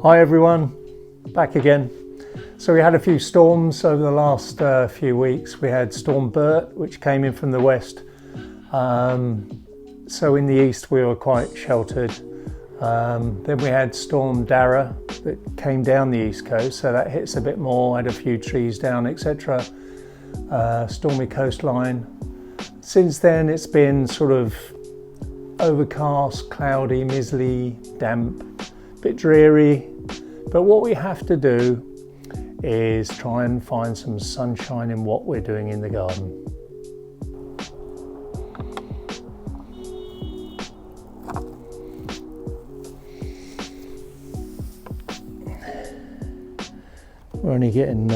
Hi everyone, back again. So we had a few storms over the last few weeks. We had Storm Bert, which came in from the west. So in the east we were quite sheltered. Then we had Storm Dara that came down the east coast, so that hits a bit more, had a few trees down, etc. Stormy coastline. Since then it's been sort of overcast, cloudy, mizzly, damp, a bit dreary. But what we have to do is try and find some sunshine in what we're doing in the garden. We're only getting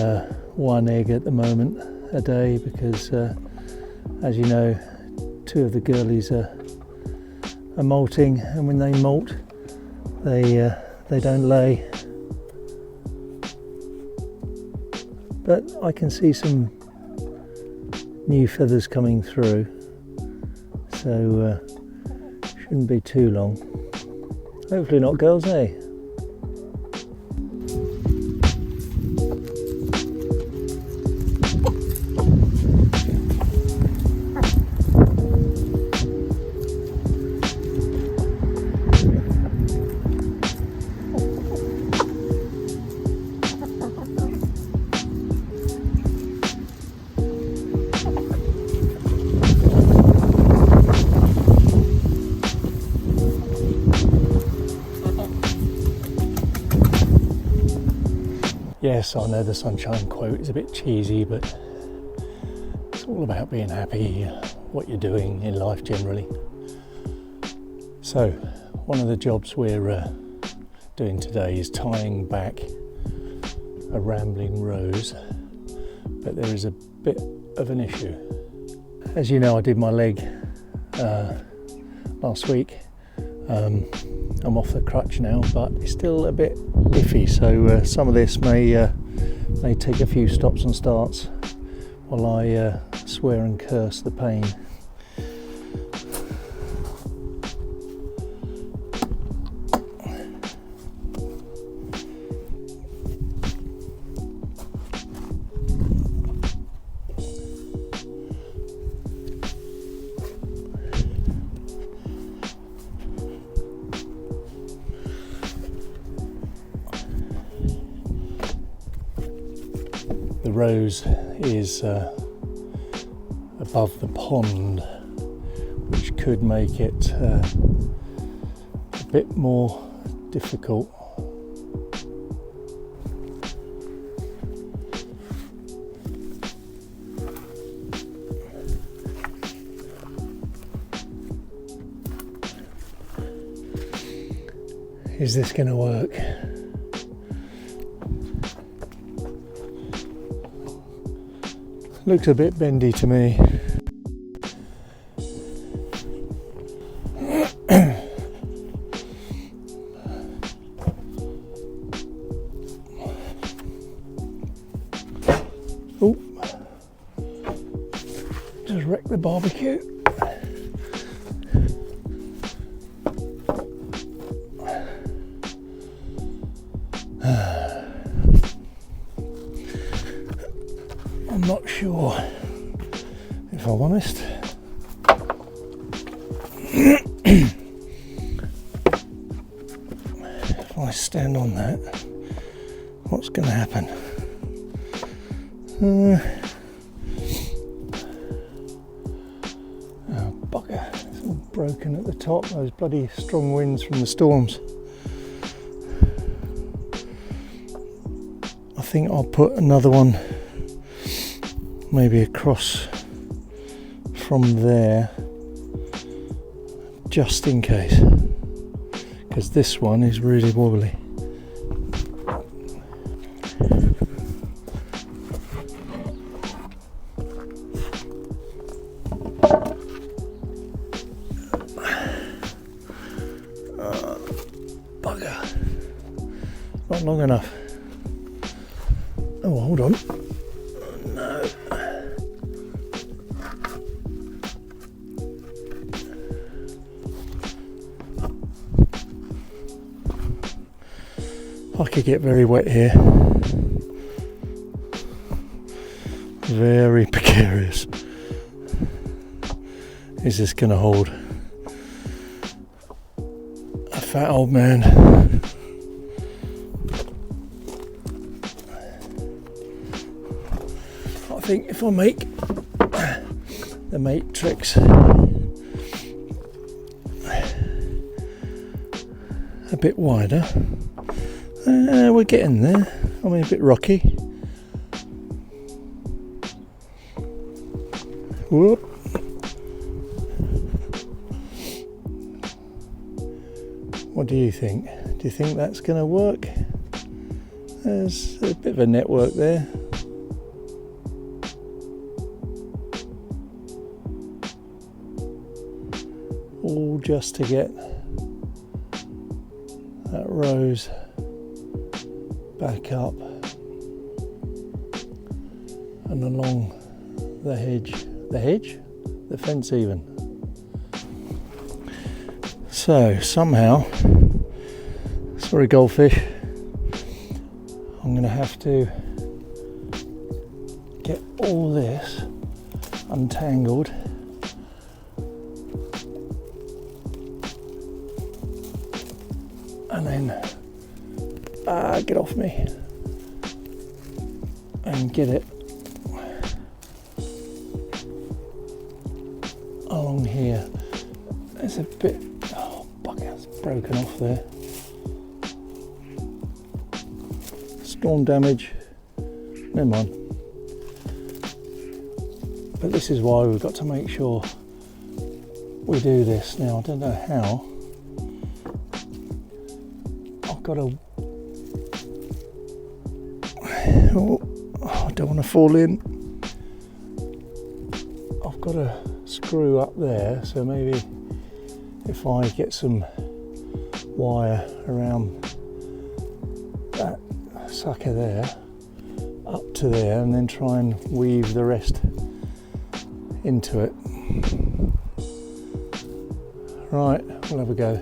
one egg at the moment a day because, as you know, two of the girlies are molting, and when they molt, they don't lay. But I can see some new feathers coming through, so shouldn't be too long. Hopefully not, girls, eh? Yes, I know the sunshine quote is a bit cheesy, but it's all about being happy, what you're doing in life generally. So, one of the jobs we're doing today is tying back a rambling rose, but there is a bit of an issue. As you know, I did my leg last week. I'm off the crutch now, but it's still a bit iffy, so some of this may take a few stops and starts while I swear and curse the pain. The rose is above the pond, which could make it a bit more difficult. Is this going to work? Looks a bit bendy to me. Oh, just wrecked the barbecue. I'm not sure, if I'm honest. If I stand on that, what's going to happen? Oh, bugger. It's all broken at the top, those bloody strong winds from the storms. I think I'll put another one maybe across from there, just in case, because this one is really wobbly. Bugger, not long enough. Oh, hold on. No. I could get very wet here. Very precarious. Is this going to hold? A fat old man. I think if I make the matrix a bit wider, we're getting there. I mean, a bit rocky. Whoop. What do you think? Do you think that's going to work? There's a bit of a network there. All just to get that rose back up and along the hedge, the fence even. So somehow, sorry goldfish, I'm going to have to get all this untangled and then get off me and get it along here. It's a bit, oh bugger, it's broken off there. Storm damage, never mind. But this is why we've got to make sure we do this. Now I don't know how. I've got to, I don't want to fall in. I've got a screw up there, so maybe if I get some wire around that sucker there up to there and then try and weave the rest into it. Right, we'll have a go.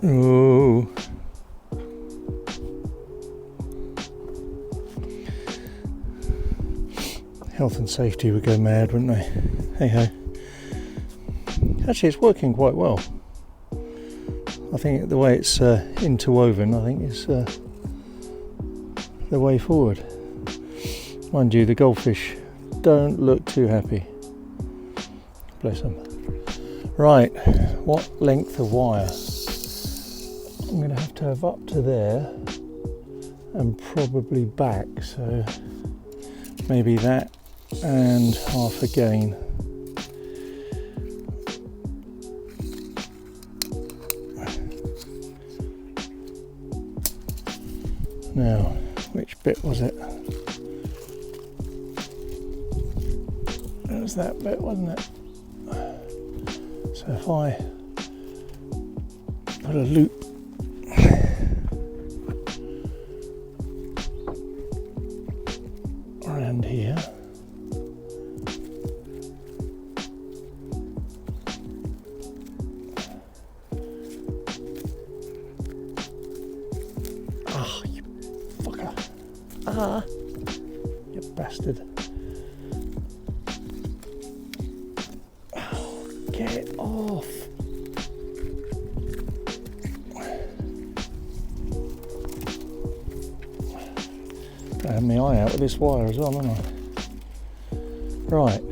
Ooh. Health and safety would go mad, wouldn't they? Hey ho. Actually, it's working quite well. I think the way it's interwoven, I think is the way forward. Mind you, the goldfish don't look too happy. Bless them. Right, what length of wire? I'm going to have up to there and probably back, so maybe that and half again. Now, which bit was it? It was that bit, wasn't it? So if I put a loop around here, you fucker, you bastard. Get it off. I have my eye out with this wire as well, haven't I? Right.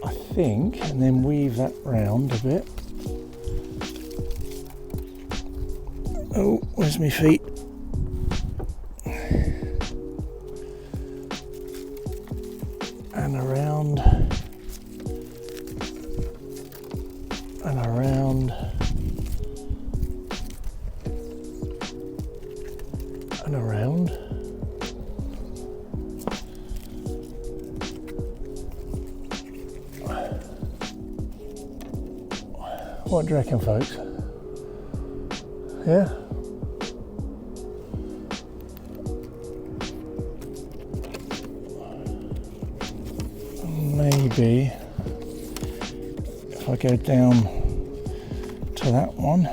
I think, and then weave that round a bit. Oh, where's my feet? And around. And around and around. What do you reckon, folks? Yeah? Maybe I go down to that one.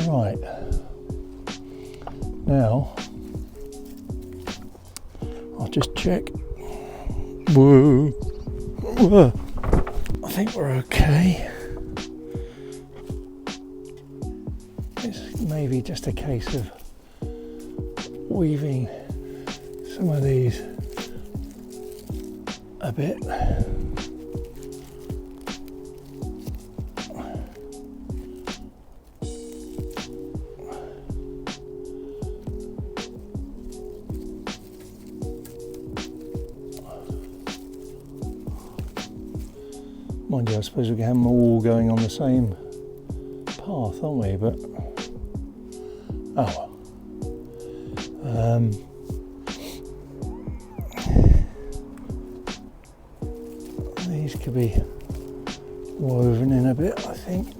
Right, now I'll just check. Whoa. Whoa. I think we're okay. It's maybe just a case of weaving some of these a bit. Mind you, I suppose we can have them all going on the same path, aren't we? But oh well. These could be woven in a bit, I think.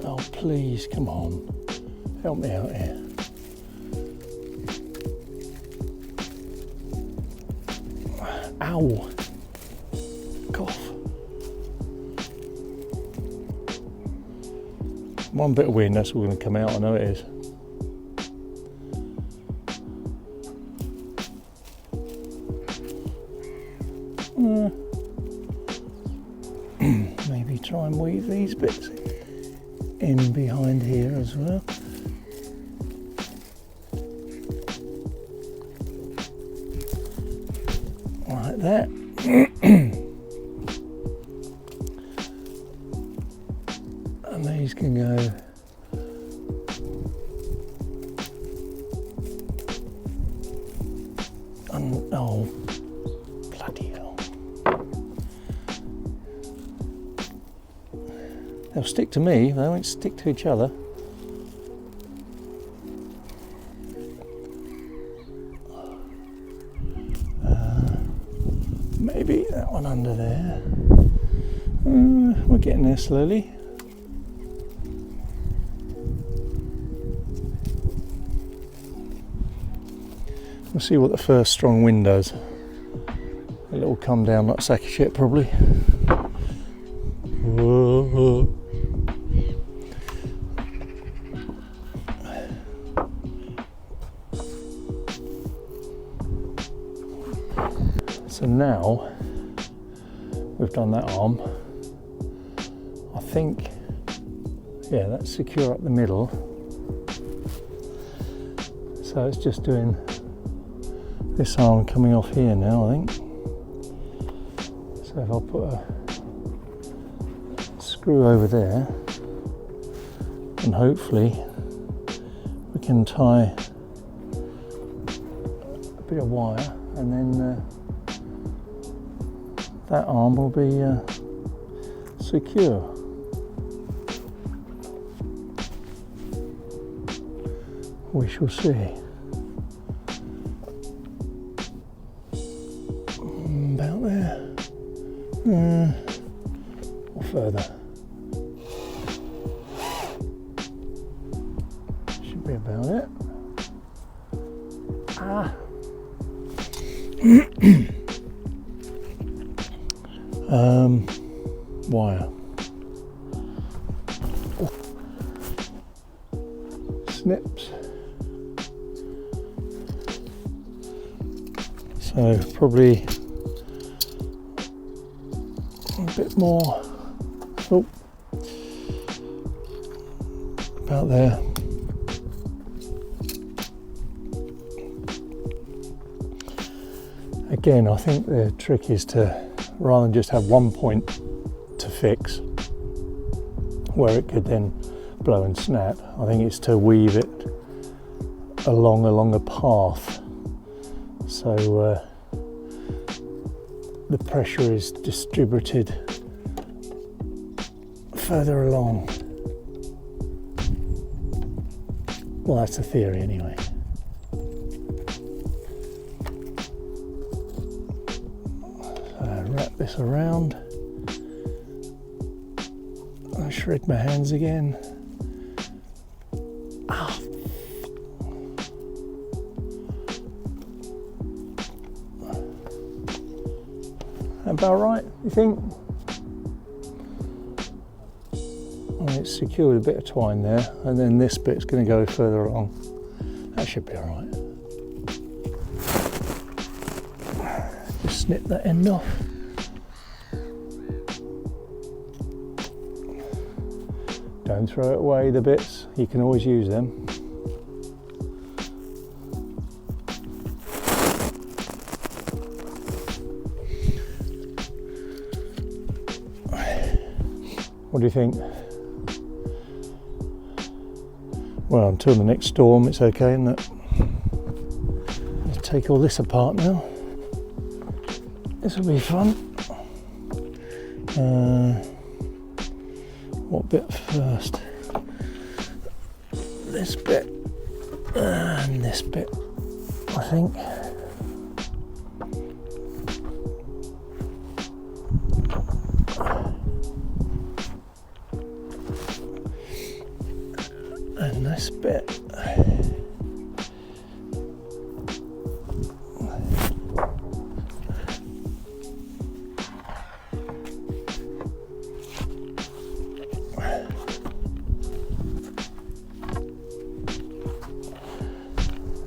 Oh please, come on. Help me out here. Ow! Cough. One bit of wind, that's all going to come out, I know it is. Maybe try and weave these bits in behind here as well. Like that. And these can go oh bloody hell. They'll stick to me, they won't stick to each other. Maybe that one under there. We're getting there slowly. We'll see what the first strong wind does. It'll come down like a sack of shit probably. Whoa. So now we've done that arm, I think, yeah, that's secure up the middle. So it's just doing this arm coming off here now, I think. So if I'll put a screw over there, and hopefully we can tie a bit of wire, and then that arm will be secure. We shall see. About there. Or further. Should be about it. Ah. Wire. Oh. Snips. So probably a bit more. Oh. About there. Again, I think the trick is to, rather than just have one point to fix where it could then blow and snap, I think it's to weave it along a path, so the pressure is distributed further along. Well, that's the theory anyway. Wrap this around. I shred my hands again. Ah, about right, you think? And it's secured a bit of twine there, and then this bit's going to go further along. That should be alright. Just snip that end off. Don't throw it away, the bits, you can always use them. What do you think? Well, until the next storm, it's okay, isn't it? Let's take all this apart now. This will be fun. What bit first? This bit and this bit, I think. And this bit.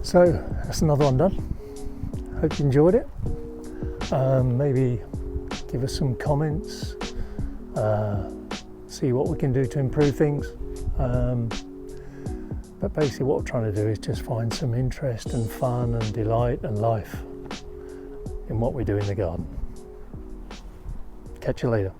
So that's another one done. Hope you enjoyed it. Maybe give us some comments, see what we can do to improve things. But basically what we're trying to do is just find some interest and fun and delight and life in what we do in the garden. Catch you later.